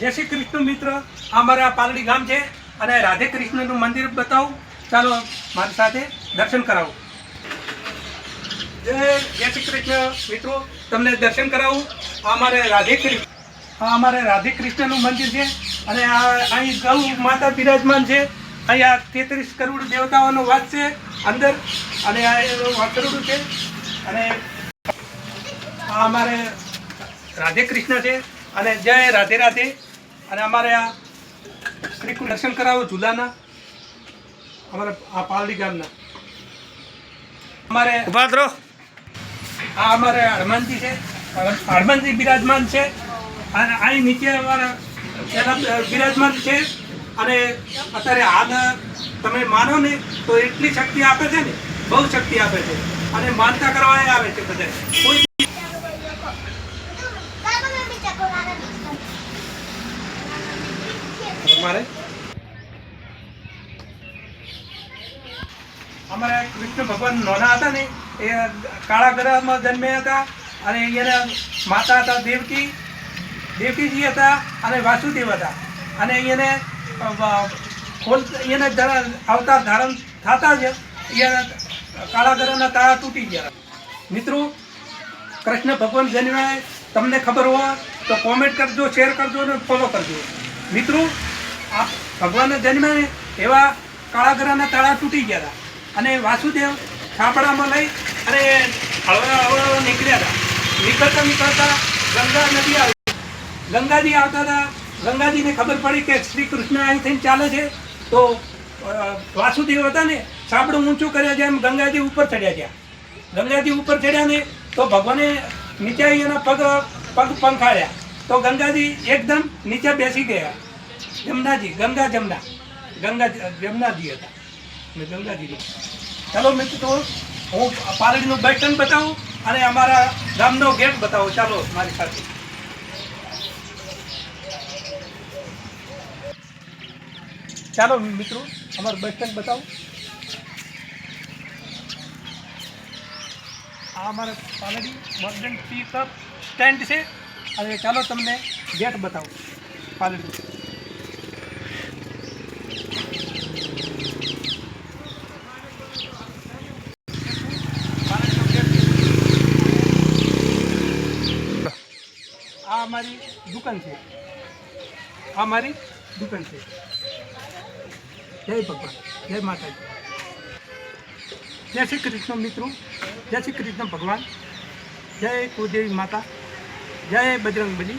जय श्री कृष्ण मित्र अमरा पालड़ी गाम है અને રાધે કૃષ્ણનું મંદિર બતાવું ચાલો મારી સાથે દર્શન કરાવું જય શ્રી કૃષ્ણ મિત્રો તમને દર્શન કરાવું અમારે રાધે કૃષ્ણનું મંદિર છે અને અહીં ગૌ માતા બિરાજમાન છે અહીંયા 33 કરોડ દેવતાઓનો વાસ છે અંદર અને આ વાસરડું છે અને આ અમારે રાધે કૃષ્ણ છે અને જય રાધે રાધે અને અમારે આ श्री को दर्शन कराओ झूलाना हमारे पालड़ी गामना हमारे उपाद्रो हमारे हनुमान जी है हनुमान जी विराजमान है आई नीचे हमारा विराजमान है अरे अत्यारे हाल तमे मानो ने तो एटली शक्ति आपे छे ने बहु शक्ति आपे छे अने मानता करवाए आवे छे बधाय कोई हमारे हमारे कृष्ण भगवान नोना था ने काला ग्रह में जन्म्या था अने एना माता था देवकीजी था अने वासुदेव था अने एने अवतार धारण थता ज काला ग्रहना ताळा तूटी गया। मित्रों कृष्ण भगवान जन्म्या तमने खबर हो तो कॉमेंट करजो, शेर करजो ने फॉलो करजो। मित्रों आप भगवान जन्म्या ने एवा काळा ग्रहना ताळा तूटी गया था अने वासुदेव छापड़ा में लई अरे हळवा हळवा निकळ्या था। निकलता गंगा नदी आई, गंगाजी आता था। गंगाजी ने खबर पड़ी कि श्री कृष्ण अहीं थईने चाले छे तो वासुदेव था ने छापड़ું ઊંચું કર્યા જેમ गंगाजी ऊपर चढ़्या गया। गंगाजी ऊपर चढ़्या ने तो भगवाने नीचे एना पग पंखाड़्या तो गंगाजी एकदम नीचे बेसी गया। जमुनाजी गंगा जमुनाजी था गंगाजी। चलो मित्रों हूँ पालड़ीનું બસ સ્ટેન્ડ बताऊँ અને અમારા ગામનો ગેટ बताओ। ચાલો મારી સાથે। ચાલો મિત્રો અમારું બસ સ્ટેન્ડ बताओ। આ અમારા પાલડી મોડર્ન પિકઅપ સ્ટેન્ડ છે અને ચાલો તમને ગેટ बताऊँ પાલડી। हमारी दुकान है, हमारी दुकान है। जय भगवान, जय माता जी, जय श्री कृष्ण मित्रों, जय श्री कृष्ण भगवान, जय कुलदेवी माता, जय बजरंग बली।